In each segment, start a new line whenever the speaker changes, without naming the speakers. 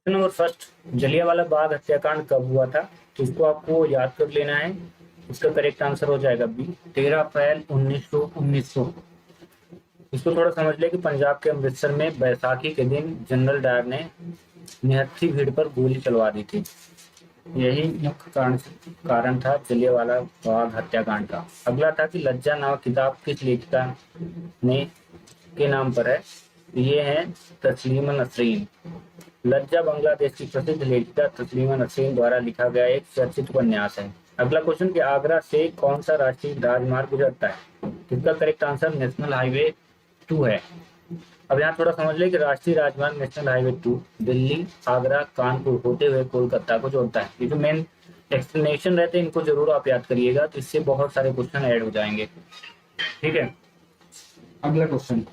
Number first, Jallianwala Bagh हत्याकांड कब हुआ था? तो इसको आपको याद कर लेना है। इसका करेक्ट आंसर हो जाएगा बी, 13 अप्रैल 1919। इसको थोड़ा समझ ले कि पंजाब के अमृतसर में बैसाखी के दिन जनरल डायर ने निहत्थी भीड़ पर गोली चलवा दी थी। यही मुख्य कारण था जलियांवाला बाग हत्याकांड का। अगला था कि लज्जा नामक किताब किस लेखिका ने के नाम पर है? ये है तस्लीमा नसरीन। लज्जा बांग्लादेश की प्रसिद्ध लेखिका तस्लीमा नसरीन द्वारा लिखा गया एक चर्चित उपन्यास है। अगला क्वेश्चन कि आगरा से कौन सा राष्ट्रीय राजमार्ग गुजरता है? इसका करेक्ट आंसर नेशनल हाईवे 2 है। अब यहाँ थोड़ा समझ ले कि राष्ट्रीय राजमार्ग नेशनल हाईवे 2 दिल्ली, आगरा, कानपुर होते हुए कोलकाता को जोड़ता है। ये जो मेन एक्सप्लेनेशन रहते हैं इनको जरूर आप याद करिएगा, तो इससे बहुत सारे क्वेश्चन ऐड हो जाएंगे। ठीक है, अगला क्वेश्चन,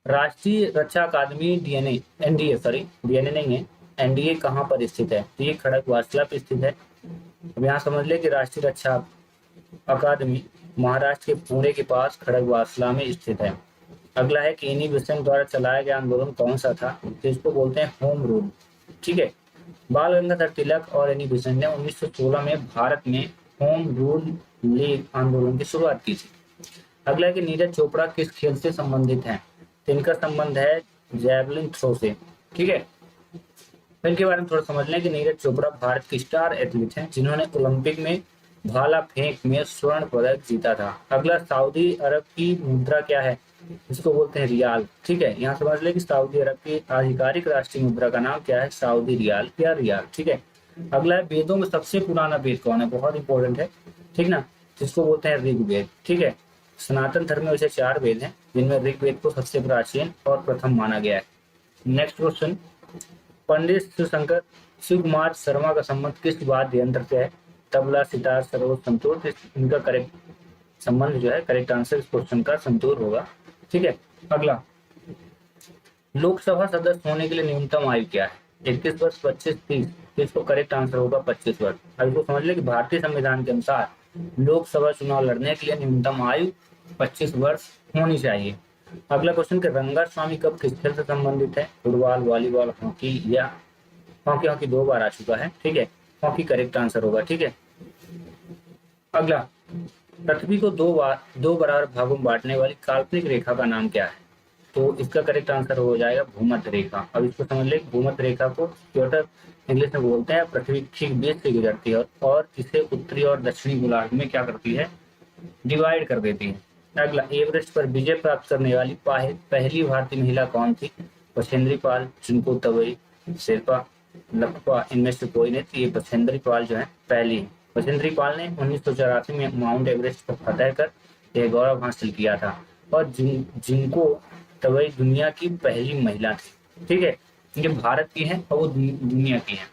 राष्ट्रीय रक्षा अकादमी डीएनए नहीं है, एनडीए कहाँ पर स्थित है? तो ये खड़गवासला पे स्थित है। अब यहाँ समझ ले कि राष्ट्रीय रक्षा अकादमी महाराष्ट्र के पुणे के पास खड़गवासला में स्थित है। अगला है कि एनी बेसेंट द्वारा चलाया गया आंदोलन कौन सा था? तो इसको बोलते हैं होम रूल। ठीक है, बाल गंगाधर तिलक और एनी बेसेंट ने 1916 में भारत में होम रूल लीग आंदोलन की शुरुआत की थी। अगला है कि नीरज चोपड़ा किस खेल से संबंधित हैं? तो इनका संबंध है जैवलिन थ्रो से। ठीक है, इनके बारे में थोड़ा समझ लें कि नीरज चोपड़ा भारत की स्टार एथलीट हैं जिन्होंने ओलंपिक में भाला फेंक में स्वर्ण पदक जीता था। अगला, सऊदी अरब की मुद्रा क्या है? इसको बोलते हैं रियाल। ठीक है, यहाँ समझ ले कि सऊदी अरब की आधिकारिक राष्ट्रीय मुद्रा का नाम क्या है? सऊदी रियाल या रियाल। ठीक है, अगला है वेदों में सबसे पुराना वेद कौन है? बहुत इंपॉर्टेंट है, ठीक ना, जिसको बोलते हैं ऋग्वेद। ठीक है, सनातन धर्म में वैसे 4 वेद हैं जिनमें ऋग्वेद को सबसे प्राचीन और प्रथम माना गया है। नेक्स्ट क्वेश्चन, पंडित शिव कुमार शर्मा का संबंध किस वाद्य यंत्र से है? तबला, सितार, सरोद, संतूर। इनका करेक्ट संबंध जो है, करेक्ट आंसर इस क्वेश्चन का संतूर होगा। ठीक है, अगला, लोकसभा सदस्य होने के लिए न्यूनतम आयु क्या है? 21 वर्ष, 25, 30। इसको करेक्ट आंसर होगा 25 वर्ष। अब इसको समझ ले कि भारतीय संविधान के अनुसार लोकसभा चुनाव लड़ने के लिए न्यूनतम आयु 25 वर्ष होनी चाहिए। अगला क्वेश्चन कि रंगास्वामी कप किस खेल से संबंधित है? फुटबॉल, वॉलीबॉल, हॉकी या हॉकी 2 बार आ चुका है। ठीक है, हॉकी करेक्ट आंसर होगा। ठीक है, अगला, पृथ्वी को 2 बराबर भागों में बांटने वाली काल्पनिक रेखा का नाम क्या है? तो इसका करेक्ट आंसर हो जाएगा भूमध्य रेखा। अब इसको समझ ले, भूमध्य रेखा को इक्वेटर इंग्लिश में बोलते हैं, पृथ्वी ठीक बीच से गुजरती है और इसे उत्तरी और दक्षिणी गोलार्ध में क्या करती है? डिवाइड कर देती है। अगला, एवरेस्ट पर विजय प्राप्त करने वाली पहली भारतीय महिला कौन थी? बछेंद्री पाल, जुनको तबई, शेरपा, लखपा, इनमें से कोई नहीं। तो ये बछेंद्री पाल जो है पहली। बछेंद्री पाल ने 1984 में माउंट एवरेस्ट पर फतह कर यह गौरव हासिल किया था और जिनको तबई दुनिया की पहली महिला थी। ठीक है, ये भारत की है और वो दुनिया की है।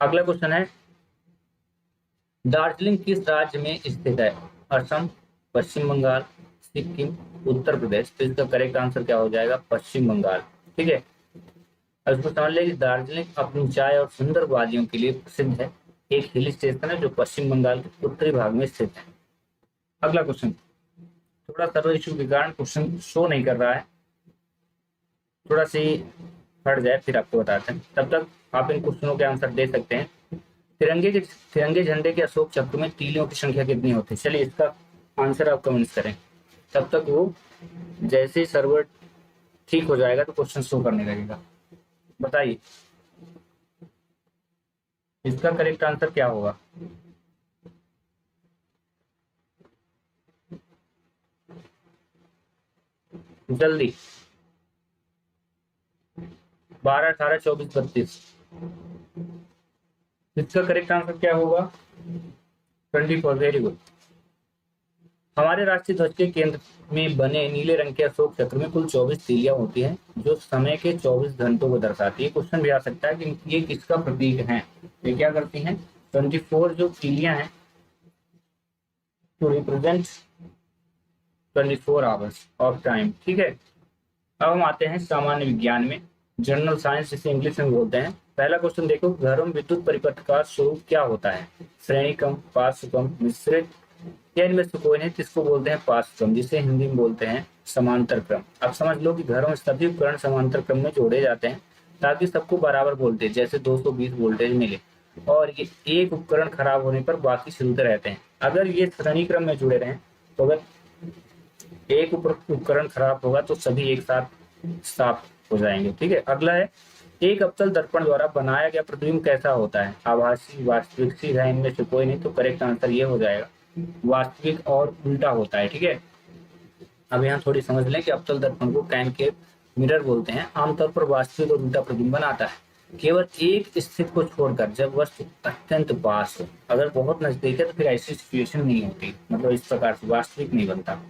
अगला क्वेश्चन है, दार्जिलिंग किस राज्य में स्थित है? असम, पश्चिम बंगाल, सिक्किम, उत्तर प्रदेश। तो इसका करेक्ट आंसर क्या हो जाएगा? पश्चिम बंगाल। ठीक है, अब इसको समझ लें कि दार्जिलिंग अपनी चाय और सुंदर वादियों के लिए प्रसिद्ध है। एक हिल स्टेशन है जो पश्चिम बंगाल के उत्तरी भाग में स्थित है। अगला क्वेश्चन, थोड़ा सर्वर इशू के कारण क्वेश्चन शो नहीं कर रहा है, थोड़ा सी हट जाए फिर आपको बताते हैं। तब तक आप इन क्वेश्चनों के आंसर दे सकते हैं। तिरंगे झंडे के अशोक चक्र में तीलियों की संख्या कितनी होती है? चलिए इसका आंसर आप कमेंट्स करें। तब तक वो जैसे ही सर्वर ठीक हो जाएगा तो क्वेश्चन शो करने लगेगा। बताइए इसका करेक्ट आंसर क्या होगा? जल्दी, 12, 18, 24, 32। इसका करेक्ट आंसर क्या होगा? 24। Very good. हमारे राष्ट्रीय ध्वज के केंद्र में बने नीले रंग के अशोक चक्र में कुल 24 तीलियां होती हैं जो समय के 24 घंटों को दर्शाती है। क्वेश्चन भी आ सकता है कि ये किसका प्रतीक है? ये क्या करती हैं? 24 जो तीलियां हैं to represent 24 hours of time. ठीक है, अब हम आते हैं सामान्य विज्ञान में, जनरल साइंस जिसे इंग्लिश में बोलते हैं। पहला क्वेश्चन देखो, घरों में विद्युत परिपथ का स्वरूप क्या होता है? श्रेणी क्रम, पार्श्व क्रम, मिश्रित, या इनमें से कोई नहीं, तो इसको बोलते हैं पास क्रम, जिसे हिंदी में बोलते हैं समांतर क्रम। अब समझ लो कि घरों में सभी उपकरण समांतर क्रम में जोड़े जाते हैं ताकि सबको बराबर वोल्टेज जैसे 220 वोल्टेज मिले, और ये एक उपकरण खराब होने पर बाकी चलते रहते हैं। अगर ये श्रेणी क्रम में जुड़े रहें तो अगर एक उपकरण खराब होगा तो सभी एक साथ साफ हो जाएंगे। ठीक है, अगला है एक अवतल दर्पण द्वारा बनाया गया प्रतिबिंब कैसा होता है? आभासी, वास्तविक, सीधा, इनमें से कोई नहीं, तो करेक्ट आंसर ये हो जाएगा वास्तविक और उल्टा होता है। ठीक है, अब यहाँ थोड़ी समझ लें कि अवतल दर्पण को कॉनकेव मिरर बोलते हैं। आमतौर पर वास्तविक और उल्टा प्रतिबिंब बनाता है केवल एक स्थिति को छोड़कर, जब वस्तु अत्यंत पास हो। अगर बहुत नजदीक है तो फिर ऐसी सिचुएशन नहीं होती, मतलब इस प्रकार से वास्तविक नहीं बनता।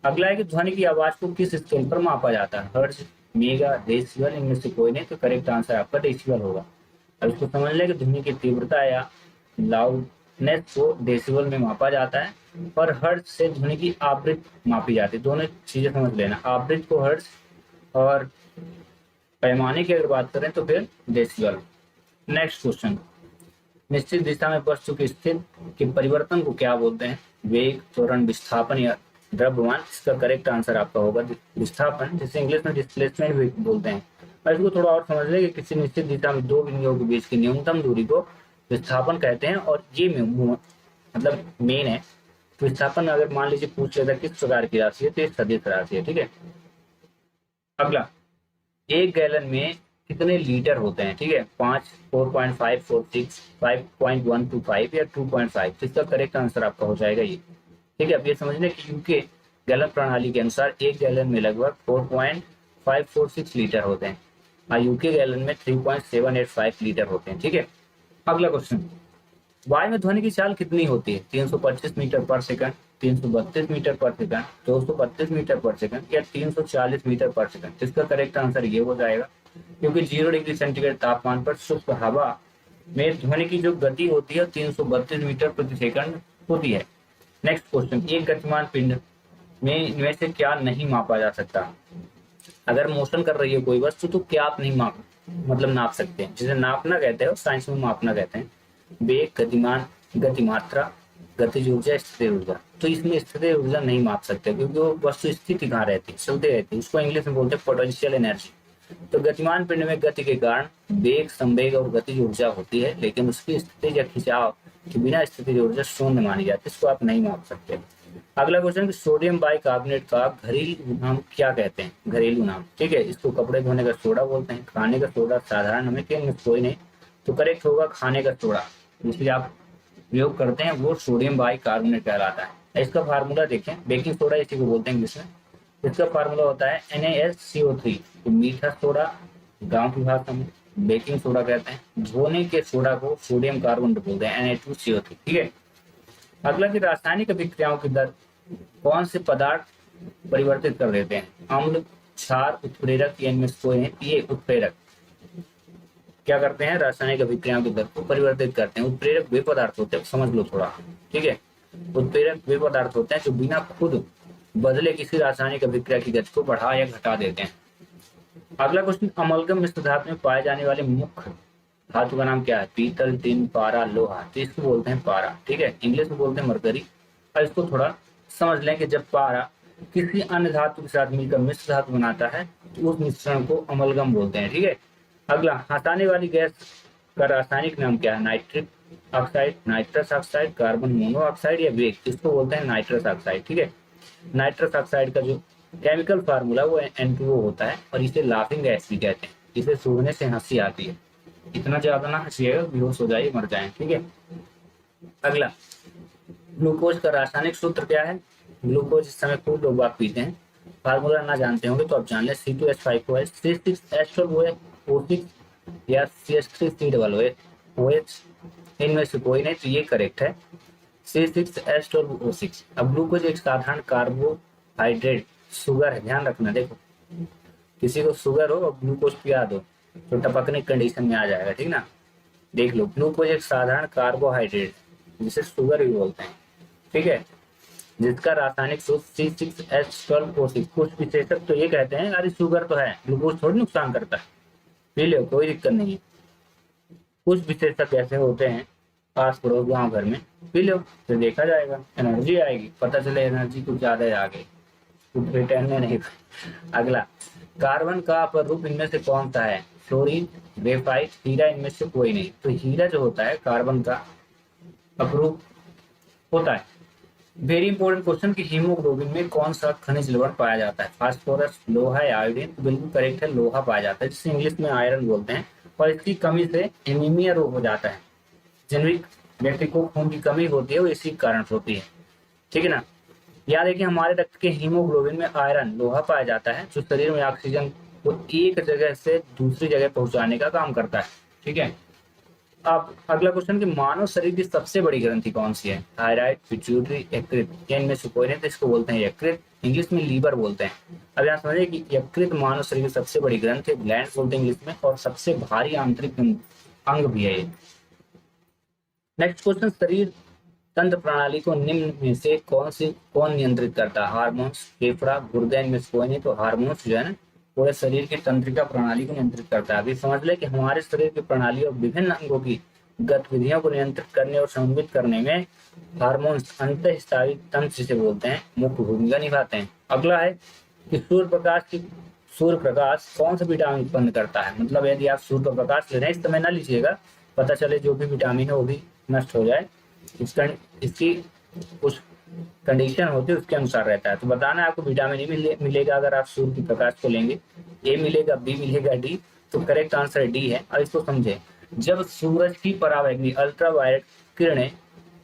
अगला है कि ध्वनि की आवाज को किस स्केल पर मापा जाता है? हर्ट्ज, मेगा, डेसिबल, इनमें से कोई नहीं, तो करेक्ट आंसर आपका डेसिबल होगा। अब इसको समझ लें कि ध्वनि की तीव्रता या लाउडनेस को डेसिबल में मापा जाता है, और हर्ट्ज से ध्वनि की आवृत्ति मापी जाती है। दोनों चीजें समझ लेना, आवृत्ति को हर्ट्ज और पैमाने की अगर बात करें तो फिर डेसिबल। नेक्स्ट क्वेश्चन, निश्चित दिशा में वस्तु की स्थिति के परिवर्तन को क्या बोलते हैं? वेग, त्वरण, विस्थापन या द्रव्यमान? इसका करेक्ट आंसर आपका होगा विस्थापन, जिसे इंग्लिश में डिस्प्लेसमेंट भी बोलते हैं। और इसको थोड़ा और समझ लें कि किसी निश्चित दिशा में दो बिंदुओं के बीच की न्यूनतम दूरी को विस्थापन कहते हैं, और ये मतलब मेन है। तो विस्थापन अगर मान लीजिए पूछ लेता किस प्रकार की राशि है, तो ये सदिश राशि है। ठीक है, अगला, एक गैलन में कितने लीटर होते हैं? ठीक है, 5, 4.5, 46, 5.125 या 2.5? तो इसका करेक्ट आंसर आपका हो जाएगा ये। ठीक है, अब ये समझने कि यूके गैलन प्रणाली के अनुसार एक गैलन में लगभग 4.546 लीटर होते हैं, और यूके गैलन में 3.785 लीटर होते हैं। ठीक है, अगला क्वेश्चन, वायु में ध्वनि की चाल कितनी होती है? 325 मीटर पर सेकंड, 332 मीटर पर सेकंड, 232 मीटर पर सेकंड या 340 मीटर पर सेकंड? इसका करेक्ट आंसर ये हो जाएगा, क्योंकि 0 डिग्री सेंटीग्रेड तापमान पर शुष्क हवा में ध्वनि की जो गति होती है 332 मीटर प्रति सेकंड होती है। नेक्स्ट क्वेश्चन, एक गतिमान पिंड में इनमें से क्या नहीं मापा जा सकता? अगर मोशन कर रही है कोई वस्तु तो क्या आप नहीं नाप सकते हैं, जिसे नापना कहते हैं और साइंस में मापना कहते हैं। वेग, गतिमान, गतिमात्रा, गतिज ऊर्जा, स्थिर ऊर्जा। तो इसमें स्थिर ऊर्जा नहीं माप सकते, क्योंकि वो वस्तु स्थिति कहाँ रहती है, चलते रहती है। उसको इंग्लिश में बोलते हैं पोटेंशियल एनर्जी। तो गतिमान पिंड में गति के कारण वेग, संवेग और गतिज ऊर्जा होती है, लेकिन उसकी स्थिति या खिंचाव के बिना स्थिति ऊर्जा शून्य मानी जाती है, इसको आप नहीं माप सकते। अगला क्वेश्चन, सोडियम बाइकार्बोनेट का घरेलू नाम क्या कहते हैं? घरेलू नाम, ठीक है, इसको कपड़े धोने का सोडा बोलते हैं, खाने का सोडा, साधारण नमक, इनमें कोई नहीं, तो करेक्ट होगा खाने का सोडा। जिससे आप प्रयोग करते हैं वो सोडियम बाइकार्बोनेट कहलाता है। इसका फार्मूला देखें, बेकिंग सोडा इसी को बोलते हैं इंग्लिश में। इसका फार्मूला होता है NaSCO3। तो मीठा सोडा गांव की भाषा में बेकिंग सोडा कहते हैं, धोने के सोडा को सोडियम कार्बोनेट बोलते हैं, Na2CO3। ठीक है, अगला की रासायनिक अभिक्रियाओं की दर कौन से पदार्थ परिवर्तित कर देते हैं? अम्ल, क्षार, उत्प्रेरक या इनमें से कोई है? ये उत्प्रेरक क्या करते हैं? रासायनिक अभिक्रियाओं की दर को परिवर्तित करते हैं। उत्प्रेरक वे पदार्थ होते हैं, समझ लो थोड़ा। ठीक है, उत्प्रेरक वे पदार्थ होते हैं जो बिना खुद बदले किसी रासायनिक अभिक्रिया की गति को बढ़ा या घटा देते हैं। अगला क्वेश्चन, अमलगम मिश्र धातु में पाए जाने वाले मुख्य धातु का नाम क्या है? पीतल, टिन, पारा, लोहा। तो इसको बोलते हैं पारा। ठीक है, इंग्लिश में बोलते हैं मरकरी। और इसको थोड़ा समझ लें कि जब पारा किसी अन्य धातु के साथ मिलकर मिश्र धातु बनाता है तो उस मिश्रण को अमलगम बोलते हैं। ठीक है, अगला, हंसाने वाली गैस का रासायनिक नाम क्या है? Nitric oxide, nitrous oxide, carbon monoxide या वेग? इसको बोलते हैं नाइट्रस ऑक्साइड। ठीक है, नाइट्रस ऑक्साइड का जो केमिकल फार्मूला वो N2O होता है, और इसे लाफिंग गैस भी कहते हैं। इसे सूंघने से हंसी आती है, इतना ज्यादा ना हंसिएगा बेहोश हो जाए, मर जाए। ठीक है, अगला, ग्लूकोज का रासायनिक सूत्र क्या है? ग्लूकोज इस समय खूब लोग बात पीते हैं, फार्मूला ना जानते होंगे तो आप जान लें, C2H5OH, C6H12OH या CH3COOH। इनमें से कोई नहीं, तो ये करेक्ट है C6H12O6। अब ग्लूकोज एक साधारण कार्बोहाइड्रेट शुगर है, ध्यान रखना। देखो, किसी को शुगर हो और ग्लूकोज पिया दो तो टपकने कंडीशन में आ जाएगा। ठीक ना, देख लो, ग्लूकोज एक साधारण कार्बोहाइड्रेट जिसे शुगर भी बोलते हैं। ठीक है, जिसका रासायनिक सूत्र C6H12O6। कुछ विशेषज्ञ तो ये कहते हैं अरे शुगर तो है, ग्लूकोज थोड़ी नुकसान करता है, पी लो कोई दिक्कत नहीं है। कुछ विशेषज्ञ ऐसे होते हैं पास पड़ोस गाँव घर में पी लो, फिर देखा जाएगा, एनर्जी आएगी, पता चले एनर्जी कुछ ज्यादा आ गई, कुछ रिटर्न नहीं। अगला, कार्बन का अपरूप इनमें से कौन सा है? फ्लोरीन, ग्रेफाइट, हीरा, इनमें से कोई नहीं। तो हीरा जो होता है कार्बन का अपरूप होता है। वेरी इंपॉर्टेंट क्वेश्चन कि हीमोग्लोबिन में कौन सा खनिज लवण पाया जाता है? फास्फोरस, लोहा या आयोडीन? बिल्कुल करेक्ट है, लोहा पाया जाता है, जिसे इंग्लिश में आयरन बोलते हैं। और इसकी कमी से एनीमिया रोग हो जाता है। जिन भी व्यक्ति को खून की कमी होती है वो इसी कारण होती है, ठीक है ना। याद रखिए हमारे रक्त के हीमोग्लोबिन में आयरन, लोहा पाया जाता है, जो शरीर में ऑक्सीजन को एक जगह से दूसरी जगह पहुंचाने का काम करता है, ठीक है। अब अगला क्वेश्चन कि मानव शरीर की सबसे बड़ी ग्रंथि कौन सी है? थायराइड, पिट्यूटरी, यकृत? या इनमें से कोई नहीं, तो इसको बोलते हैं यकृत, इंग्लिश में लीवर बोलते हैं। अब यहाँ समझिए कि यकृत मानव शरीर की सबसे बड़ी ग्रंथि, ग्लैंड बोलते हैं इंग्लिश में, और सबसे भारी आंतरिक अंग भी है ये। नेक्स्ट क्वेश्चन, शरीर तंत्र प्रणाली को निम्न में से कौन नियंत्रित करता है? हार्मोन्स, फेफड़ा, गुर्दे? इनमें से कोई नहीं, तो हार्मोन्स जो है ना पूरे शरीर की तंत्रिका प्रणाली को नियंत्रित करता है। अभी समझ ले कि हमारे शरीर की प्रणाली और विभिन्न अंगों की गतिविधियों को नियंत्रित करने और समन्वित करने में हार्मोन्स, अंतःस्रावी तंत्र जिसे बोलते हैं, मुख्य भूमिका निभाते हैं। अगला है कि सूर्य प्रकाश कौन सा विटामिन उत्पन्न करता है? मतलब यदि आप सूर्य प्रकाश ले रहे हैं, इस समय ना लीजिएगा, पता चले जो भी विटामिन है वो भी नष्ट हो जाए, इसकी कुछ कंडीशन होती है उसके अनुसार रहता है। तो बताना है आपको विटामिन ए मिलेगा अगर आप सूर्य की प्रकाश को लेंगे, ए मिलेगा, बी मिलेगा, डी? तो करेक्ट आंसर डी है। और इसको समझे, जब सूरज की परावैंगनी अल्ट्रावायलेट किरणें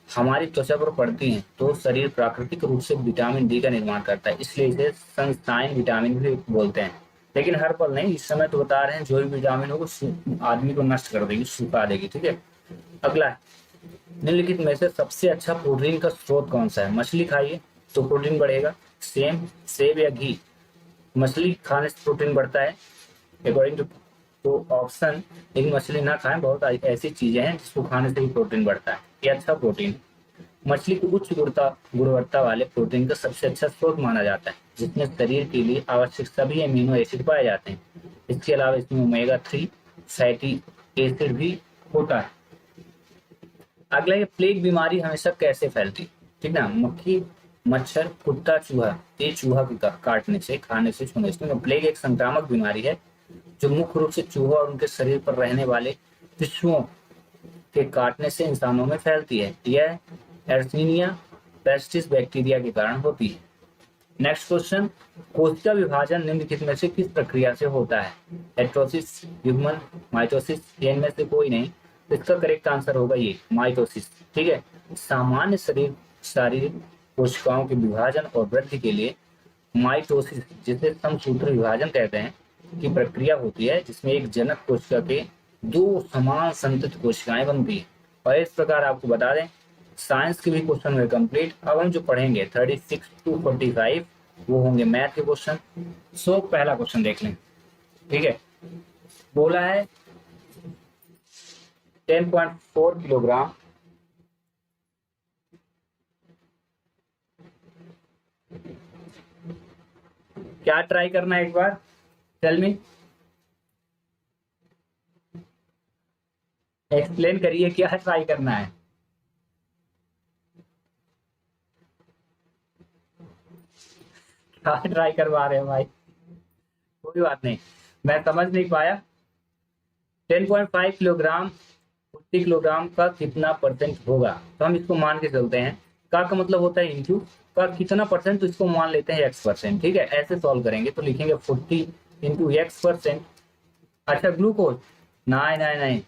हमारी त्वचा पर पड़ती हैं तो शरीर प्राकृतिक रूप से विटामिन डी का निर्माण करता है, इसलिए इसे सनशाइन विटामिन भी बोलते हैं। लेकिन हर पल नहीं, इस समय तो बता रहे हैं जो भी विटामिन होगा आदमी को नष्ट कर देगी, सुखा देगी, ठीक है। अगला है, निम्नलिखित में से सबसे अच्छा प्रोटीन का स्रोत कौन सा है? मछली खाइए तो प्रोटीन बढ़ेगा, सेब या घी? मछली खाने से प्रोटीन बढ़ता है अकॉर्डिंग टू ऑप्शन, लेकिन मछली ना खाएं, बहुत ऐसी चीजें हैं जिसको खाने से भी प्रोटीन बढ़ता है, ये अच्छा प्रोटीन। मछली को उच्च गुणवत्ता वाले प्रोटीन का सबसे अच्छा स्रोत माना जाता है, जिसमें शरीर के लिए आवश्यक सभी अमीनो एसिड पाए जाते हैं। इसके अलावा इसमें ओमेगा 3 फैटी एसिड भी होता है। अगला, ये प्लेग बीमारी हमेशा कैसे फैलती? ठीक ना, मक्खी, मच्छर, कुत्ता, चूहा? ये चूहा के काटने से, खाने से, छूने से। प्लेग एक संक्रामक बीमारी है जो मुख्य रूप से चूहा और उनके शरीर पर रहने वाले टिश्युओं के काटने से इंसानों में फैलती है। यह एर्सिनिया पेस्टिस बैक्टीरिया के कारण होती है। नेक्स्ट क्वेश्चन, कोशिका विभाजन निम्नलिखित में से किस प्रक्रिया से होता है? हेटरोसिस, युग्मन, माइटोसिस? इनमें से कोई नहीं, तो इसका करेक्ट आंसर होगा ये माइटोसिस, ठीक है। सामान्य शारीरिक कोशिकाओं के विभाजन और वृद्धि के लिए माइटोसिस, जिसे समसूत्र विभाजन कहते हैं, की प्रक्रिया होती है, जिसमें एक जनक कोशिका के दो समान संतत कोशिकाएं बनती है। और इस प्रकार आपको बता दें, साइंस के भी क्वेश्चन हुए कंप्लीट। अब हम जो पढ़ेंगे 36 to 45 वो होंगे मैथ के क्वेश्चन। सो पहला क्वेश्चन देख लें, ठीक है। बोला है 10.4 किलोग्राम क्या ट्राई करना है एक बार, टेल मी, एक्सप्लेन करिए क्या ट्राई करना है। क्या ट्राई करवा रहे हैं भाई, कोई बात नहीं, मैं समझ नहीं पाया। 10.5 किलोग्राम 40 किलोग्राम का कितना परसेंट होगा? तो हम इसको मान के चलते हैं, का मतलब होता है इंटू का कितना परसेंट, तो इसको मान लेते हैं x%, ठीक है। ऐसे सॉल्व करेंगे तो लिखेंगे 40 इंटू x%। अच्छा ग्लूकोज, नहीं नहीं नहीं,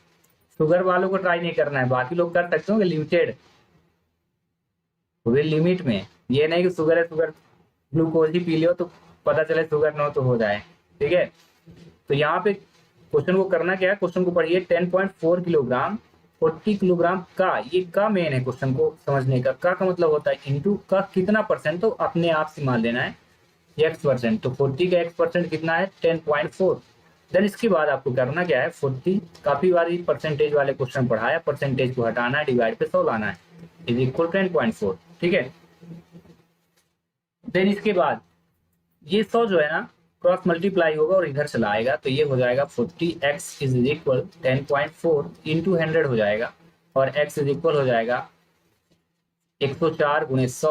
शुगर वालों को ट्राई नहीं करना है, बाकी लोग कर सकते हो लिमिटेड, लिमिट में। ये नहीं कि शुगर है, शुगर ग्लूकोज ही पी लियो तो पता चले शुगर न हो तो हो जाए, ठीक है। तो यहाँ पे क्वेश्चन को करना क्या है, क्वेश्चन को पढ़िए, 10.4 किलोग्राम 40 किलोग्राम का, ये का मेन है क्वेश्चन को समझने का मतलब होता है इंटू का कितना परसेंट, तो अपने आप से मान लेना है x%, तो 40 का x% कितना है 10.4। देन इसके बाद आपको करना क्या है, 40, काफी बार परसेंटेज वाले क्वेश्चन पढ़ाया, परसेंटेज को हटाना है, डिवाइड पे 100 लाना है, इज इक्वल 10.4, ठीक है। देन इसके बाद ये 100 जो है ना क्रॉस मल्टीप्लाई होगा और इधर चला आएगा, तो ये हो जाएगा 40x इज इक्वल 10.4 इंटू 100 हो जाएगा, और x इज इक्वल हो जाएगा 104 गुणे 100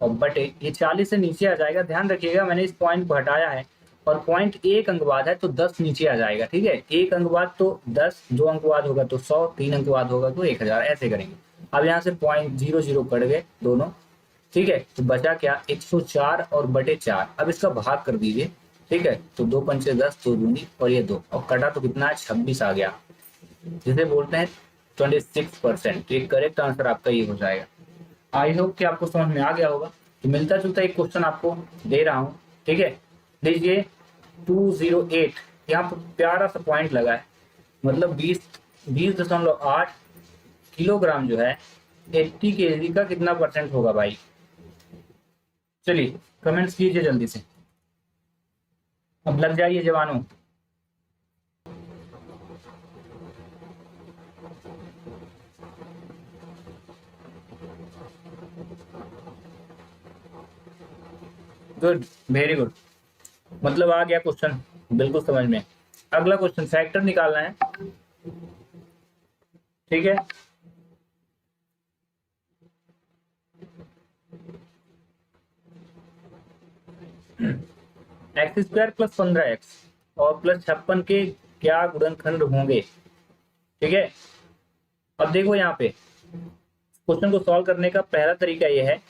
और बटे ये 40 से नीचे आ जाएगा। ध्यान रखिएगा मैंने इस पॉइंट को हटाया है और पॉइंट एक अंक बाद है तो 10 नीचे आ जाएगा। ठीक है, एक अंक बाद तो 10, 2 अंक बाद होगा तो 100, 3 अंक बाद होगा तो 1000, ऐसे करेंगे। अब यहाँ से पॉइंट 00 कट गए दोनों। ठीक है, तो बचा क्या 104 और बटे 4। अब इसका भाग कर दीजिए। ठीक है, तो 2 पंचे 10, 2 दूनी और ये 2 और कटा तो कितना है 26 आ गया, जिसे बोलते हैं 26%। तो ये करेक्ट आंसर आपका ये हो जाएगा। आई होप कि आपको समझ में आ गया होगा। तो मिलता जुलता एक क्वेश्चन आपको दे रहा हूँ। ठीक है, लीजिए 208, यहाँ पर प्यारा सा पॉइंट लगा है, मतलब 20.8 किलोग्राम जो है 80 केजी का कितना परसेंट होगा भाई। चलिए कमेंट्स कीजिए जल्दी से, अब लग जाइए जवानों। गुड, वेरी गुड, मतलब आ गया क्वेश्चन बिल्कुल समझ में। अगला क्वेश्चन फैक्टर निकालना है। ठीक है, x² + 15x और +56 के क्या गुणनखंड होंगे। ठीक है, अब देखो यहाँ पे क्वेश्चन को सॉल्व करने का पहला तरीका यह है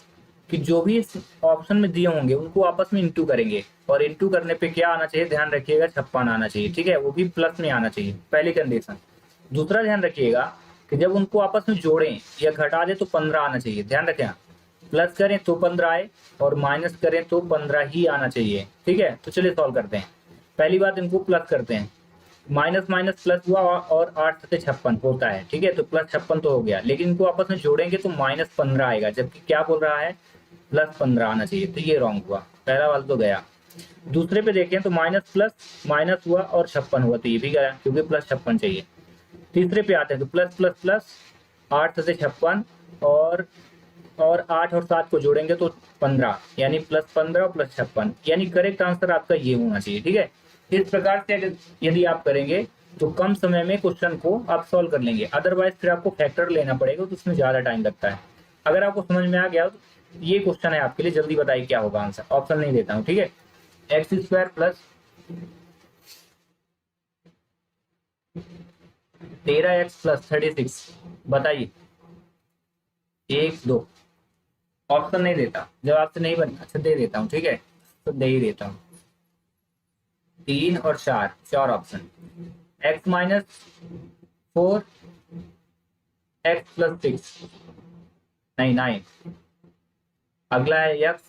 कि जो भी इस ऑप्शन में दिए होंगे उनको आपस में इंटू करेंगे और इंटू करने पे क्या आना चाहिए, ध्यान रखिएगा 56 आना चाहिए। ठीक है, वो भी प्लस में आना चाहिए, पहली कंडीशन। दूसरा ध्यान रखिएगा कि जब उनको आपस में जोड़ें या घटा दे तो 15 आना चाहिए। ध्यान रखें, प्लस करें तो 15 आए और माइनस करें तो 15 ही आना चाहिए। ठीक है, तो चलिए सॉल्व करते हैं। पहली बात इनको प्लस करते हैं, माइनस माइनस प्लस हुआ और 8 से 56 होता है। ठीक है, तो +56 तो हो गया, लेकिन इनको आपस में जोड़ेंगे तो -15 आएगा, जबकि क्या बोल रहा है +15 आना चाहिए, तो ये रॉन्ग हुआ, पहला वाला तो गया। दूसरे पे देखें तो माइनस प्लस माइनस हुआ और 56 हुआ, तो ये भी गया क्योंकि +56 चाहिए। तीसरे पे आते हैं तो प्लस प्लस प्लस 8 से 56 और 8 और 7 को जोड़ेंगे तो 15, यानी +15 और +56, यानी करेक्ट आंसर आपका ये होना चाहिए। ठीक है, इस प्रकार से अगर यदि आप करेंगे तो कम समय में क्वेश्चन को आप सॉल्व कर लेंगे। अदरवाइज फिर आपको फैक्टर लेना पड़ेगा तो उसमें ज्यादा टाइम लगता है। अगर आपको समझ में आ गया तो ये क्वेश्चन है आपके लिए, जल्दी बताइए क्या होगा आंसर। ऑप्शन नहीं देता हूँ। ठीक है, x² + 13x + 36, बताइए 1 2। ऑप्शन नहीं देता, जवाब से नहीं बन, अच्छा दे देता हूँ। ठीक है, तो दे ही देता हूँ। 3 और 4, 4 ऑप्शन। x - 4, x + 6, नहीं 9। अगला है x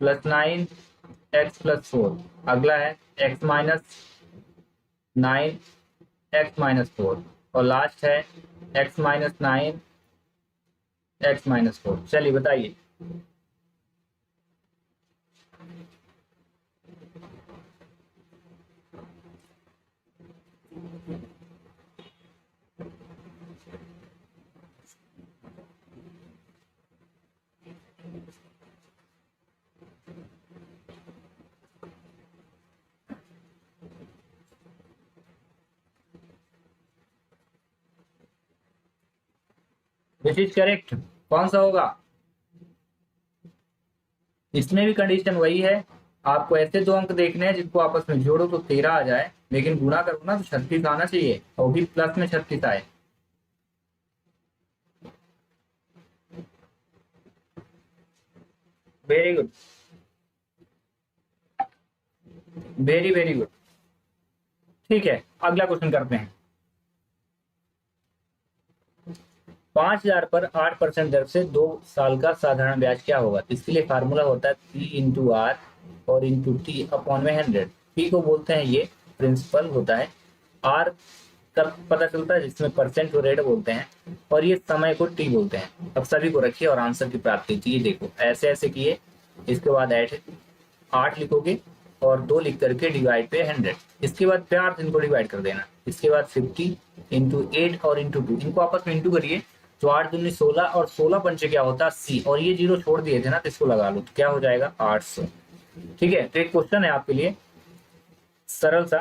+ 9, x + 4। अगला है x - 9, x - 4 और लास्ट है x - 9, x - 4। चलिए बताइए। विच इज करेक्ट, कौन सा होगा। इसमें भी कंडीशन वही है, आपको ऐसे 2 अंक देखने हैं जिनको आपस में जोड़ो तो 13 आ जाए, लेकिन गुणा करो ना तो 36 आना चाहिए, और भी प्लस में 36 आए। Very good, very very good. ठीक है, अगला क्वेश्चन करते हैं। 5000 पर 8% दर से 2 साल का साधारण ब्याज क्या होगा। इसके लिए फार्मूला होता है P/R और T/100। P को बोलते हैं ये प्रिंसिपल होता है, R कब पता चलता है जिसमें परसेंट रेट बोलते हैं, और ये समय को T बोलते हैं। अब सभी को रखिए और आंसर की प्राप्ति कीजिए। देखो ऐसे ऐसे किए, इसके बाद 8 लिखोगे और 2 लिख करके डिवाइड पे 100, इसके बाद प्यार से इनको डिवाइड कर देना। इसके बाद 50 × 8 और × 2, इनको आपस में इंटू करिए तो 8 दूनी 16 और 16 पंचे क्या होता है 80, और ये 0 छोड़ दिए थे ना तो इसको लगा लो तो क्या हो जाएगा 800। ठीक है, तो एक क्वेश्चन है आपके लिए सरल सा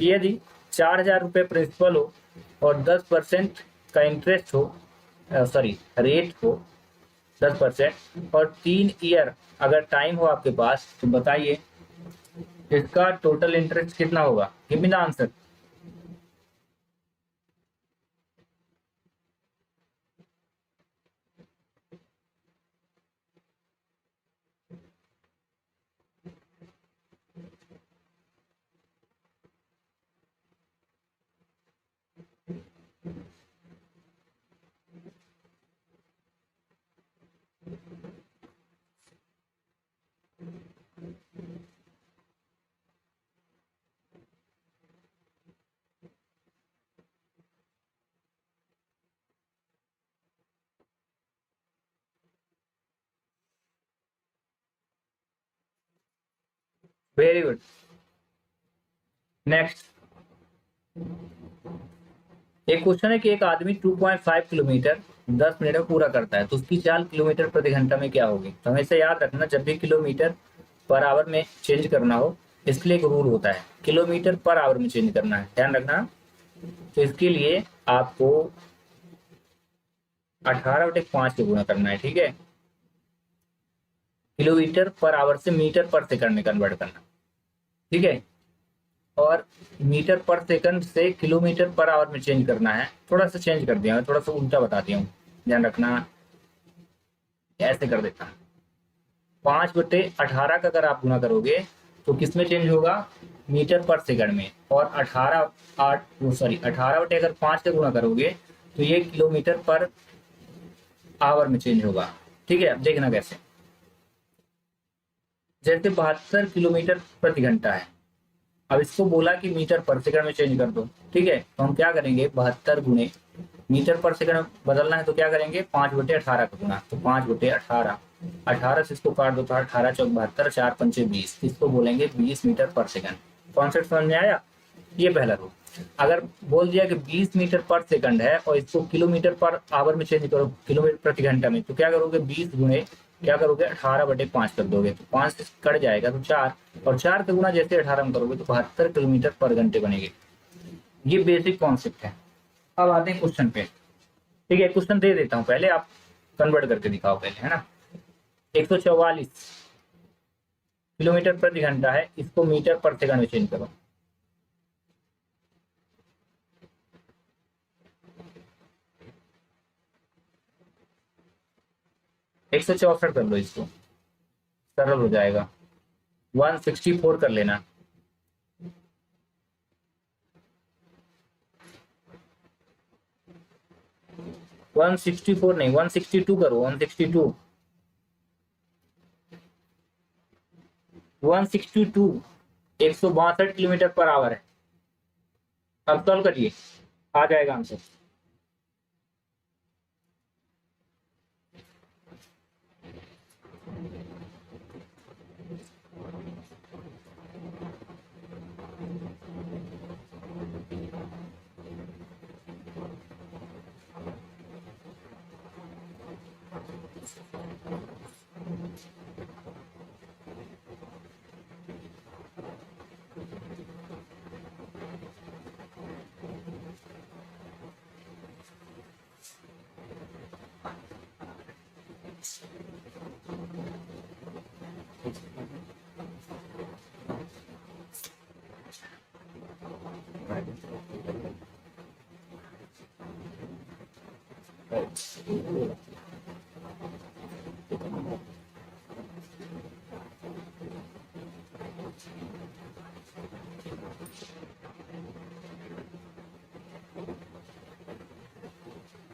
कि यदि 4000 रुपये प्रिंसिपल हो और 10% का इंटरेस्ट हो, सॉरी रेट हो 10%, और 3 ईयर अगर टाइम हो आपके पास, तो बताइए इसका टोटल इंटरेस्ट कितना होगा? Give me the answer. Very good. Next एक क्वेश्चन है कि एक आदमी 2.5 किलोमीटर 10 मिनट में पूरा करता है, तो उसकी चाल किलोमीटर प्रति घंटा में क्या होगी? तो हमेशा याद रखना, जब भी किलोमीटर पर आवर में चेंज करना हो, इसके लिए एक रूल होता है, किलोमीटर पर आवर में चेंज करना है, ध्यान रखना। तो इसके लिए आपको 18/5 से गुणा करना है, ठीक है। किलोमीटर पर आवर से मीटर पर सेकंड में कन्वर्ट करना, ठीक है। और मीटर पर सेकंड से किलोमीटर पर आवर में चेंज करना है। थोड़ा सा चेंज कर दिया, मैं थोड़ा सा उल्टा बता दिया हूँ, ध्यान रखना। ऐसे कर देता हूँ, 5/18 का अगर आप गुना करोगे तो किस में चेंज होगा? मीटर पर सेकंड में। और 18/5 का गुना करोगे तो ये किलोमीटर पर आवर में चेंज होगा, ठीक है। अब देखना कैसे, जैसे 72 किलोमीटर प्रति घंटा है, अब इसको बोला कि मीटर पर सेकंड में चेंज कर दो, ठीक है। तो हम क्या करेंगे, 72 गुने मीटर पर सेकंड बदलना है तो क्या करेंगे, 5/18 का गुना, तो 5/18, 18 से इसको काट दो तो 18 चौक 72, 4 पंचे 20, इसको बोलेंगे 20 मीटर पर सेकंड। कॉन्सेप्ट समझ में आया? ये पहला रूल। अगर बोल दिया कि 20 मीटर पर सेकंड है और इसको किलोमीटर पर आवर में चेंज करो, किलोमीटर प्रति घंटा में, तो क्या करोगे, 20 गुणे क्या करोगे, 18/5 कर दोगे, तो 5 से कट जाएगा तो 4, और 4 का गुना जैसे 18 में करोगे तो 72 किलोमीटर पर घंटे बनेगी। ये बेसिक कॉन्सेप्ट है। अब आते हैं क्वेश्चन पे, ठीक है। क्वेश्चन दे देता हूँ, पहले आप कन्वर्ट करके दिखाओ पहले, है ना। 144 किलोमीटर प्रति घंटा है, इसको मीटर पर सेकंड में चेंज करो। एक सौ चौसठ कर लो, इसको सरल हो जाएगा। 164 कर लेना। 164 नहीं, 162 करो, 162, 162, 162 किलोमीटर पर आवर है। अब सॉल्व करिए, आ जाएगा आंसर।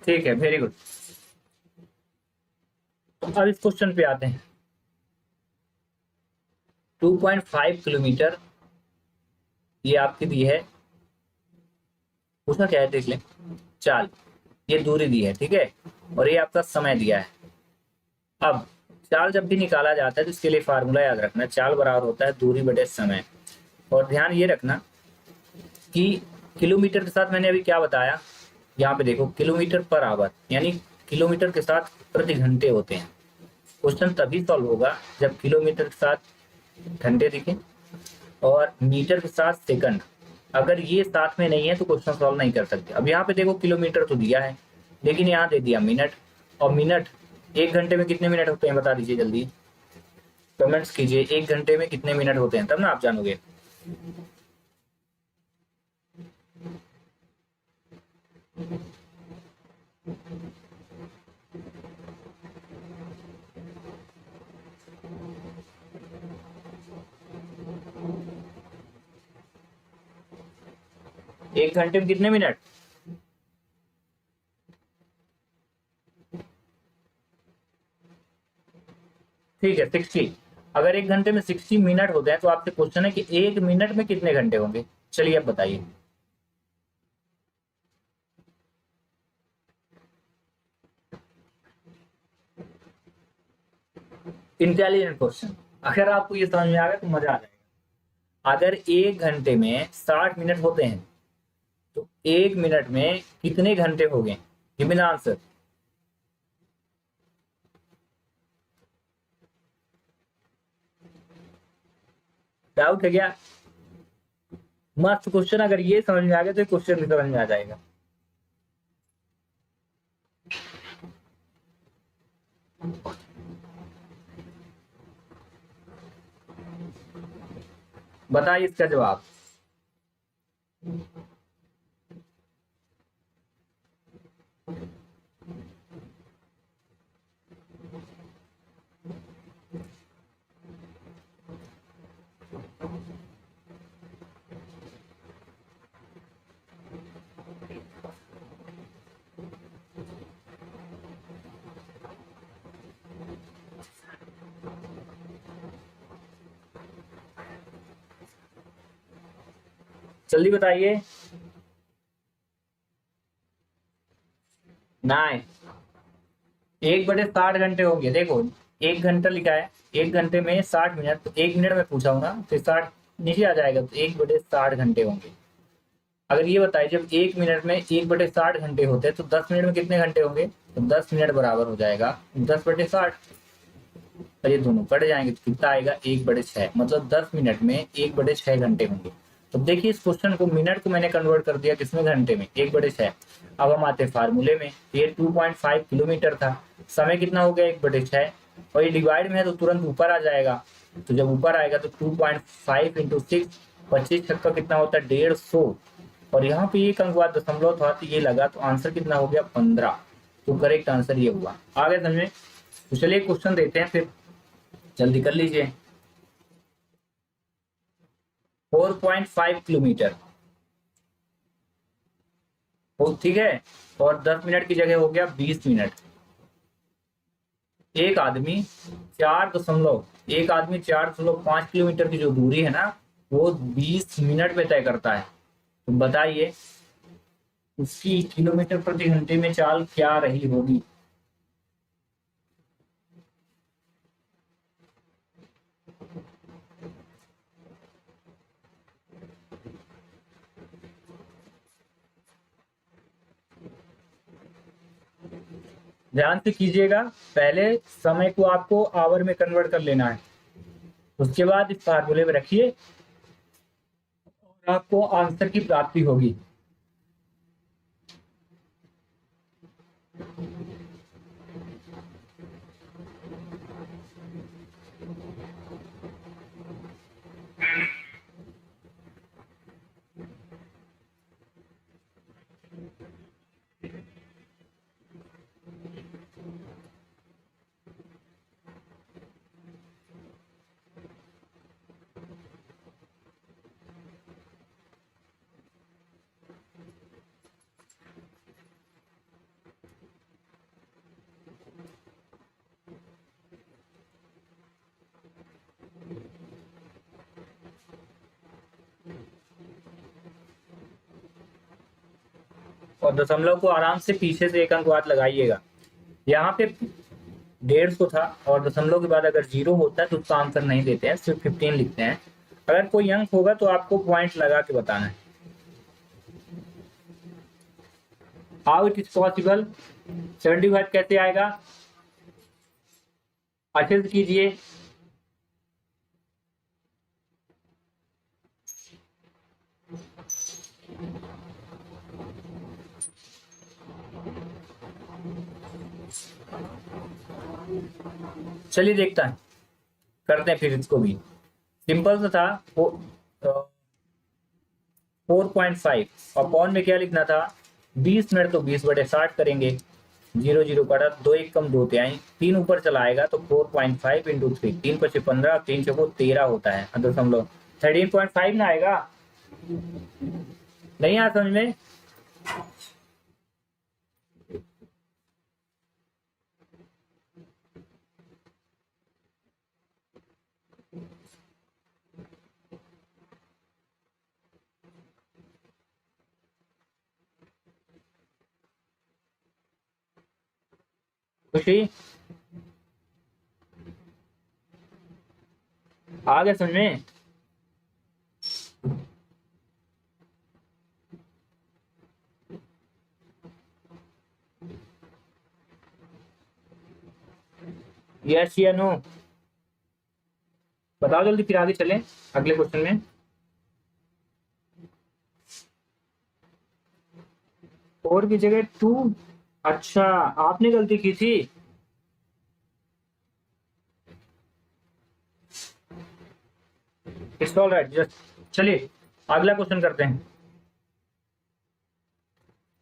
ठीक है, वेरी गुड। अब इस क्वेश्चन पे आते हैं। 2.5 किलोमीटर ये आपकी दी है, पूछना क्या है देख लें। चाल, ये दूरी दी है, ठीक है, और ये आपका समय दिया है। अब चाल जब भी निकाला जाता है तो इसके लिए फार्मूला याद रखना, चाल बराबर होता है दूरी बटे समय। और ध्यान ये रखना कि किलोमीटर के साथ मैंने अभी क्या बताया, यहाँ पे देखो किलोमीटर पर आवर, यानी किलोमीटर के साथ प्रति घंटे होते हैं। क्वेश्चन तभी सॉल्व होगा जब किलोमीटर के साथ घंटे दिखे और मीटर के साथ सेकंड, अगर ये साथ में नहीं है तो क्वेश्चन सॉल्व नहीं कर सकते। अब यहाँ पे देखो किलोमीटर तो दिया है, लेकिन यहाँ दे दिया मिनट, और मिनट 1 घंटे में कितने मिनट होते हैं बता दीजिए जल्दी, कमेंट्स कीजिए। 1 घंटे में कितने मिनट होते हैं, तब ना आप जानोगे। एक घंटे में कितने मिनट? ठीक है 60। अगर 1 घंटे में 60 मिनट होते हैं तो आपसे क्वेश्चन है कि 1 मिनट में कितने घंटे होंगे। चलिए अब बताइए। Intelligent question. अगर आपको ये समझ में आ गया तो मजा आ जाएगा। अगर 1 घंटे में 60 मिनट होते हैं तो 1 मिनट में कितने घंटे हो गए? Give me the answer. Doubt है क्या? मस्त क्वेश्चन। अगर ये समझ में आ गया तो क्वेश्चन भी समझ में आ जाएगा। बताइए इसका जवाब। जल्दी बताइए। 9। 1/60 घंटे होंगे। देखो 1 घंटा लिखा है, 1 घंटे में 60 मिनट, तो 1 मिनट में पूछा हूँ ना, तो 60 नीचे आ जाएगा, तो 1/60 घंटे होंगे। अगर ये बताइए जब 1 मिनट में 1/60 घंटे होते हैं तो 10 मिनट में कितने घंटे होंगे? तो 10 मिनट बराबर हो जाएगा 10/60। और ये दोनों कट जाएंगे तो कितना आएगा? 1/6। मतलब 10 मिनट में 1/6 घंटे होंगे। तो देखिए इस क्वेश्चन को, मिनट को मैंने कन्वर्ट कर दिया किसमें? घंटे में, 1/6। अब हम आते फार्मूले में। ये 2.5 किलोमीटर था, समय कितना हो गया? 1/6। और ये डिवाइड में है तो तुरंत ऊपर आ जाएगा। तो जब ऊपर आएगा तो 2.5 इंटू 6, 25 का कितना होता है? 150। और यहाँ पे एक अंक बाद दशमलव था तो ये लगा, तो आंसर कितना हो गया? 15। तो करेक्ट आंसर ये हुआ। आगे समझे? तो चलिए क्वेश्चन देते हैं फिर, जल्दी कर लीजिए। 4.5 किलोमीटर हो, ठीक है। और 10 मिनट की जगह हो गया 20 मिनट। एक आदमी 4.5 किलोमीटर की जो दूरी है ना, वो 20 मिनट में तय करता है। तो बताइए उसकी किलोमीटर प्रति घंटे में चाल क्या रही होगी? ध्यान से कीजिएगा। पहले समय को आपको आवर में कन्वर्ट कर लेना है, उसके बाद इस फार्मूले में रखिए और आपको आंसर की प्राप्ति होगी। और दशमलव को आराम से पीछे से एक अंक बाद लगाइएगा। यहाँ पे 150 था और दशमलव के बाद अगर 0 होता है तो उसका आंसर नहीं देते हैं, सिर्फ 15 लिखते हैं। अगर कोई अंक होगा तो आपको पॉइंट लगा के बताना है। How it is possible? 75 कैसे आएगा? अच्छे से कीजिए। चलिए देखता है, करते हैं फिर इसको भी। सिंपल सा था वो। 4.5 और पॉन में क्या लिखना था, 20 मिनट तो 20/60 करेंगे, 0 0 कटा, 2 1 कम 2 तिहाई, 3 ऊपर चला आएगा तो 4.5 इंटू 3, 3 × 5 = 15, 3 × 4 = 13 होता है, 13.5 ना आएगा, नहीं आया समझ में। खुशी आ गया समझ में। यस या नो बताओ जल्दी, फिर आगे चलें अगले क्वेश्चन में। 4 की जगह 2, अच्छा आपने गलती की थी। इट्स ऑल राइट, जस्ट चलिए अगला क्वेश्चन करते हैं।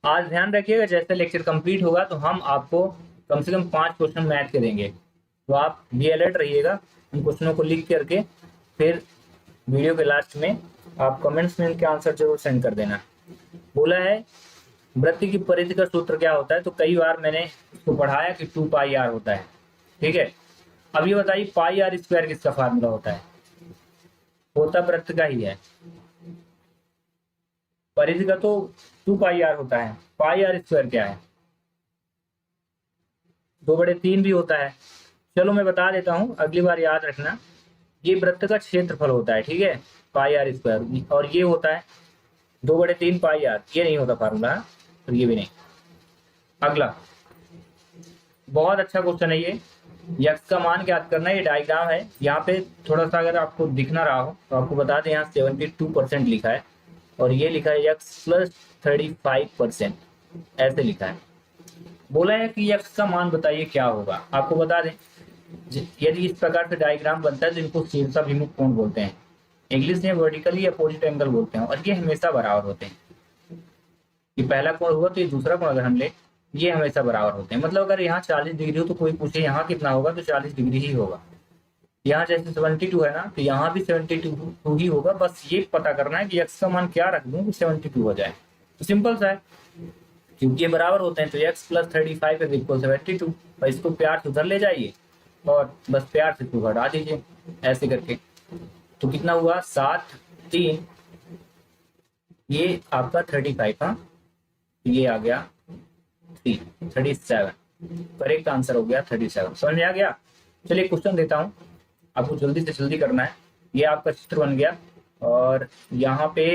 आज ध्यान रखिएगा, जैसे लेक्चर कंप्लीट होगा तो हम आपको कम से कम 5 क्वेश्चन मैथ के देंगे, तो आप भी अलर्ट रहिएगा उन क्वेश्चनों को लिख करके, फिर वीडियो के लास्ट में आप कमेंट्स में इनके आंसर जरूर सेंड कर देना। बोला है वृत्त की परिधि का सूत्र क्या होता है, तो कई बार मैंने इसको पढ़ाया कि 2πr होता है, ठीक है। अब ये बताइए πr² किसका फार्मूला होता है, होता वृत्त का ही है, परिधि का तो 2πr होता है, πr² क्या है, 2/3 भी होता है। चलो मैं बता देता हूं, अगली बार याद रखना, ये वृत्त का क्षेत्रफल होता है, ठीक है, πr², और ये होता है 2/3 πr, ये नहीं होता फार्मूला, और ये भी नहीं। अगला बहुत अच्छा क्वेश्चन है ये, यक्स का मान ज्ञात करना है, ये डायग्राम है। यहाँ पे थोड़ा सा अगर आपको दिख ना रहा हो तो आपको बता दें, यहाँ 72% लिखा है और ये लिखा है यक्स प्लस 35%, ऐसे लिखा है। बोला है कि यक्स का मान बताइए क्या होगा। आपको बता दें, यदि इस प्रकार से डायग्राम बनता है तो इनको शीर्षाभिमुख कोण बोलते हैं, इंग्लिश में वर्टिकली अपोजिट एंगल बोलते हैं, और ये हमेशा बराबर होते हैं। ये पहला कोण हुआ तो ये दूसरा कोण अगर हम ले, ये हमेशा बराबर होते हैं। मतलब अगर यहाँ 40 डिग्री हो तो कोई पूछे यहाँ कितना होगा, तो 40 डिग्री ही होगा। यहाँ जैसे 72 है ना, तो यहाँ भी 72 ही होगा। बस ये पता करना है कि x का मान क्या रख दूं कि 72 हो जाए, तो सिंपल सा है, क्योंकि ये बराबर होते हैं तो x + 35 = 72, और इसको प्यार से उधर ले जाइए और बस प्यार से इसको हटा दीजिए ऐसे करके, तो कितना हुआ 7 3, ये आपका 35, हाँ ये आ गया 37, करेक्ट आंसर हो गया 37। समझ में आ गया। चलिए क्वेश्चन देता हूं, आपको जल्दी से जल्दी करना है। ये आपका चित्र बन गया और यहाँ पे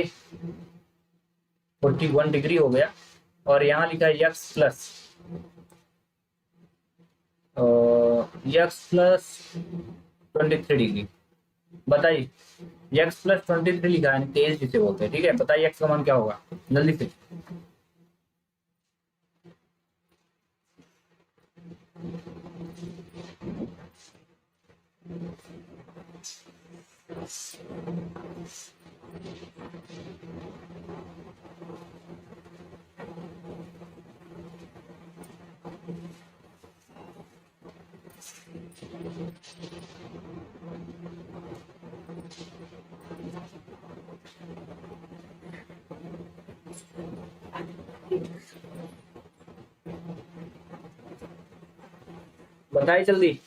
41 डिग्री हो गया, और यहाँ लिखा है x प्लस 23 डिग्री। बताइए x + 23 लिखा है, तेज जिसे बोलते हैं, ठीक है। बताइए x का मान क्या होगा जल्दी से। बताइए जल्दी।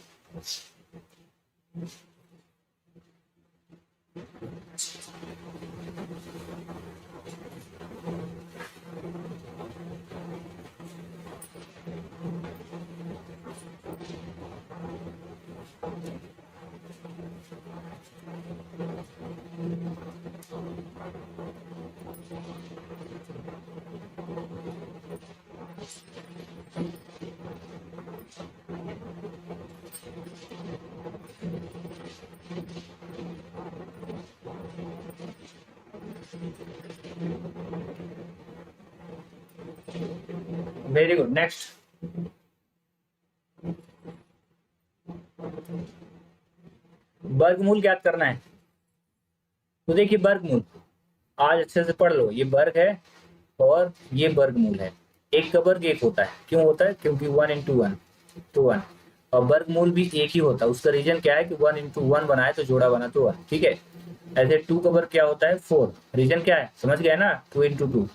Very good, next. वर्गमूल ज्ञात करना है। तो देखिए वर्गमूल आज अच्छे से पढ़ लो, ये वर्ग है और ये वर्गमूल है। एक का वर्ग एक होता है, क्यों होता है? क्योंकि 1 इंटू 1 तो 1, और वर्गमूल भी एक ही होता है। उसका रीजन क्या है कि 1 इंटू 1 बनाए तो जोड़ा बना तो 1, ठीक है। ऐसे 2 का वर्ग क्या होता है? 4। रीजन क्या है? समझ गए ना? 2 इंटू 2।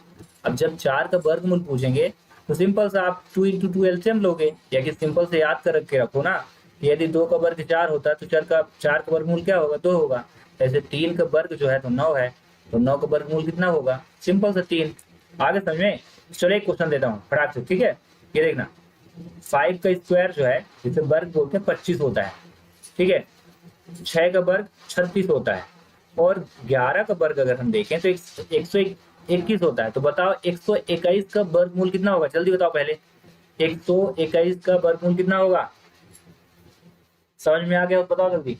अब जब 4 का वर्गमूल पूछेंगे तो सिंपल सा आप 2 इंटू 2 एलसीएम लोगे, या कि सिंपल से याद कर के रखो ना कि यदि 2 का वर्ग 4 होता है तो 4 का वर्गमूल क्या होगा? 2 होगा। ऐसे 3 का वर्ग जो है तो 9 है, तो 9 का वर्गमूल कितना होगा? सिंपल से 3। आगे समझ में? चलो एक क्वेश्चन देता हूँ फटाक से, ठीक है। ये देखना, 5 का स्क्वायर जो है जिसे वर्ग बोलते हैं 25 होता है, ठीक है। 6 का वर्ग 36 होता है, और 11 का वर्ग अगर हम देखें तो 121 होता है। तो बताओ 121 का वर्गमूल कितना होगा? जल्दी बताओ पहले, 121 का वर्गमूल कितना होगा? समझ में आ गया तो बताओ जल्दी।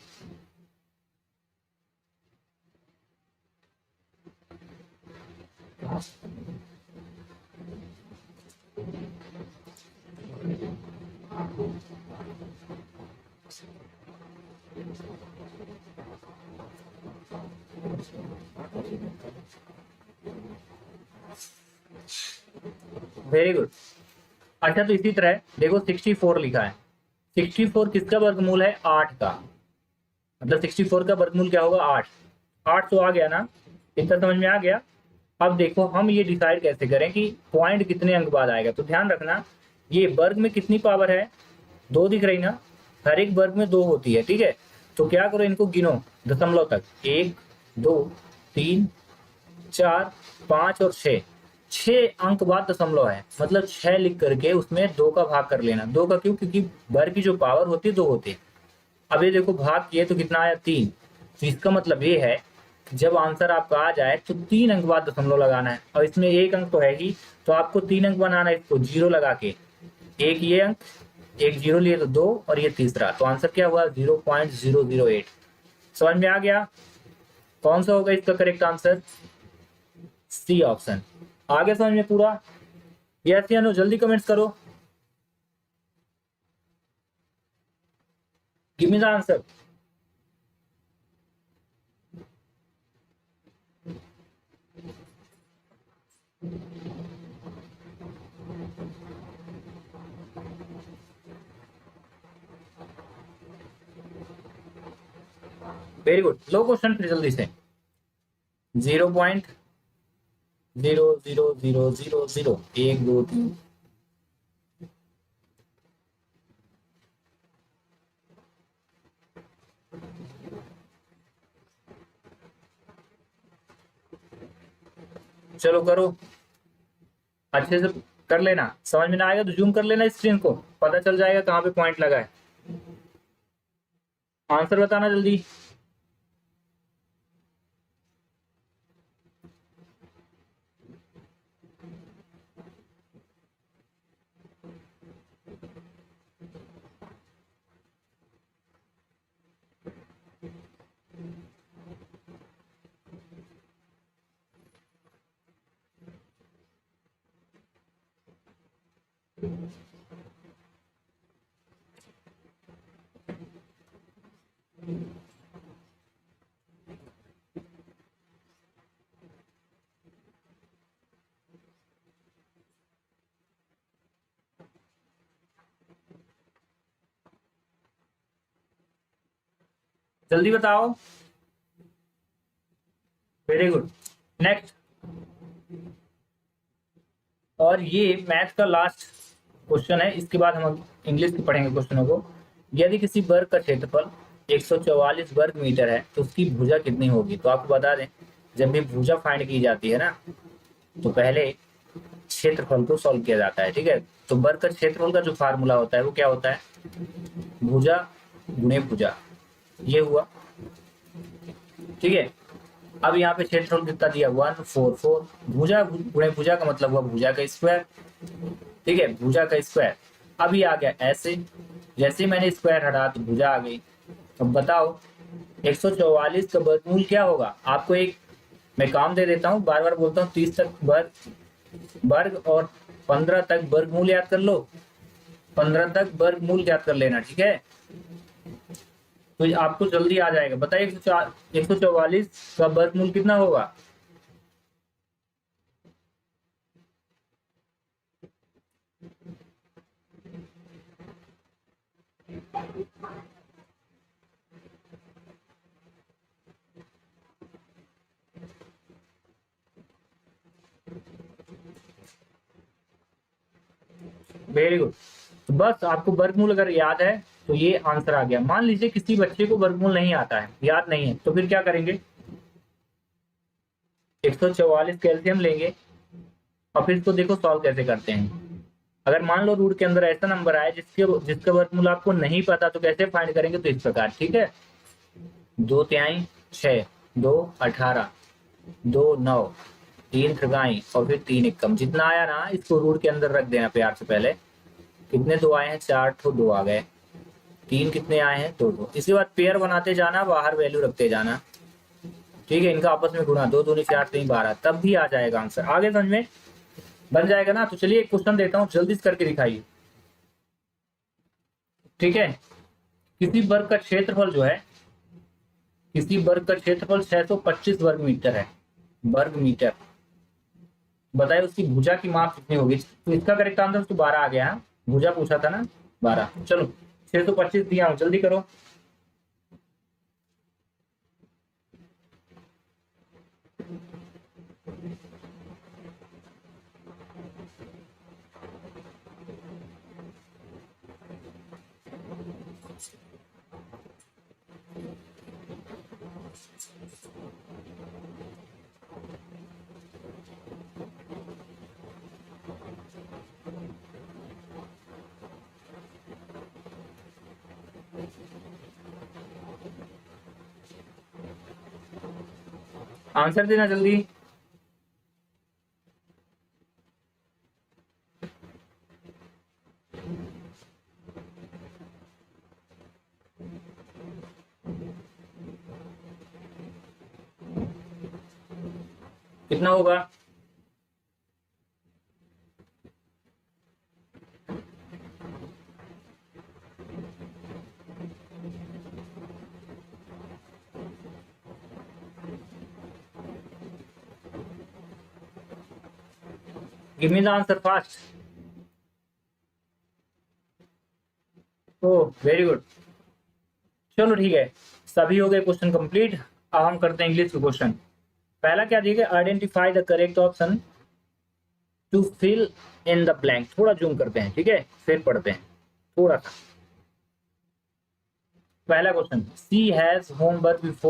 Very good. अच्छा, तो इसी तरह देखो 64 लिखा है। 64 किसका वर्गमूल है? 8 का। मतलब 64 का वर्गमूल क्या होगा? 8। 8 तो आ गया ना, इतना समझ में आ गया। अब देखो हम ये डिसाइड कैसे करें कि पॉइंट कितने अंक बाद आएगा। तो ध्यान रखना, ये वर्ग में कितनी पावर है? 2 दिख रही ना, हर एक वर्ग में 2 होती है, ठीक है। तो क्या करो, इनको गिनो दशमलव तक, 1 2 3 4 5 और 6। 6 अंक बाद दशमलव है, मतलब 6 लिख करके उसमें 2 का भाग कर लेना। 2 का क्यों? क्योंकि वर्ग की जो पावर होती है 2 होती है। अब ये देखो भाग किए तो कितना आया? 3। तो इसका मतलब ये है जब आंसर आपका आ जाए तो 3 अंक बाद दशमलव लगाना है, और इसमें 1 अंक तो है ही, तो आपको 3 अंक बनाना है इसको जीरो लगा के। एक ये अंक, एक जीरो लिए तो 2, और ये तीसरा, तो आंसर क्या हुआ? 0.008। समझ में आ गया? कौन सा होगा इसका करेक्ट आंसर? C option. आगे समझ में पूरा? यस या नो? जल्दी कमेंट्स करो, give me the answer. Very good. Low question फिर जल्दी से। 0.00000, 1 2 3। चलो करो अच्छे से, कर लेना। समझ में ना आएगा तो जूम कर लेना स्क्रीन को, पता चल जाएगा कहाँ पे पॉइंट लगा है। आंसर बताना जल्दी। जल्दी बताओ। Very good. नेक्स्ट, और ये मैथ का लास्ट क्वेश्चन है, इसके बाद हम इंग्लिश के पढ़ेंगे क्वेश्चनों को। यदि किसी वर्ग का क्षेत्रफल 144 वर्ग मीटर है तो उसकी भुजा कितनी होगी? तो आपको बता दें, जब भी भुजा फाइंड की जाती है ना, तो पहले क्षेत्रफल को सॉल्व किया जाता है, ठीक है। तो वर्ग का क्षेत्रफल का जो फार्मूला होता है वो क्या होता है? भुजा गुणे भुजा, ये हुआ, ठीक है। अब यहाँ पे क्षेत्रफल कितना दिया? 144। भुजा गुणे भुजा का मतलब हुआ भुजा का स्क्वायर, ठीक है, भुजा का स्क्वायर। अब ये आ गया ऐसे, जैसे मैंने स्क्वायर हटा तो भुजा आ गई। अब बताओ 144 का वर्गमूल क्या होगा? आपको एक मैं काम दे देता हूँ, बार बार बोलता हूँ, 30 तक वर्ग और 15 तक वर्गमूल याद कर लो। 15 तक वर्गमूल याद कर लेना, ठीक है। तो आपको जल्दी आ जाएगा। बताइए 144 का वर्गमूल कितना होगा? Very good. तो बस आपको वर्गमूल अगर याद है तो ये आंसर आ गया। मान लीजिए किसी बच्चे को वर्गमूल नहीं आता है, याद नहीं है, तो फिर क्या करेंगे? 144 कैल्शियम लेंगे और फिर इसको देखो सॉल्व कैसे करते हैं। अगर मान लो रूट के अंदर ऐसा नंबर आए जिसका वर्गमूल आपको नहीं पता, तो कैसे फाइंड करेंगे? तो इस प्रकार, ठीक है। 2 तिहाई 6, 2 18, 2 9, 3 त्रिगाई और फिर 3 एकम। जितना आया ना इसको रूट के अंदर रख देना प्यार से। पहले कितने 2 आए हैं? 4 तो 2 आ गए। 3 कितने आए हैं? 2 2। इसके बाद पेयर बनाते जाना, बाहर वैल्यू रखते जाना, ठीक है। इनका आपस में गुणा, 2 दूनी 4 3 12, तब भी आ जाएगा आंसर। आगे समझ में बन जाएगा ना? तो चलिए एक क्वेश्चन देता हूँ, जल्दी से करके दिखाइए, ठीक है। किसी वर्ग का क्षेत्रफल जो है, किसी वर्ग का क्षेत्रफल 625 वर्ग मीटर है, वर्ग मीटर। बताइए उसकी भुजा की माप कितनी होगी? तो इसका करेक्ट आंसर तो 12 आ गया है। भुजा पूछा था ना, 12। चलो 625 दिया हूं, जल्दी करो। आंसर देना जल्दी। कितना होगा? Give me the answer fast. Oh very good. चलो ठीक है, सभी हो गए क्वेश्चन कंप्लीट। अब हम करते हैं इंग्लिश के क्वेश्चन। पहला क्या दिया गया? Identify the correct option to fill in the blank. थोड़ा जूम करते हैं, ठीक है, फिर पढ़ते हैं थोड़ा सा। पहला question, she has homework before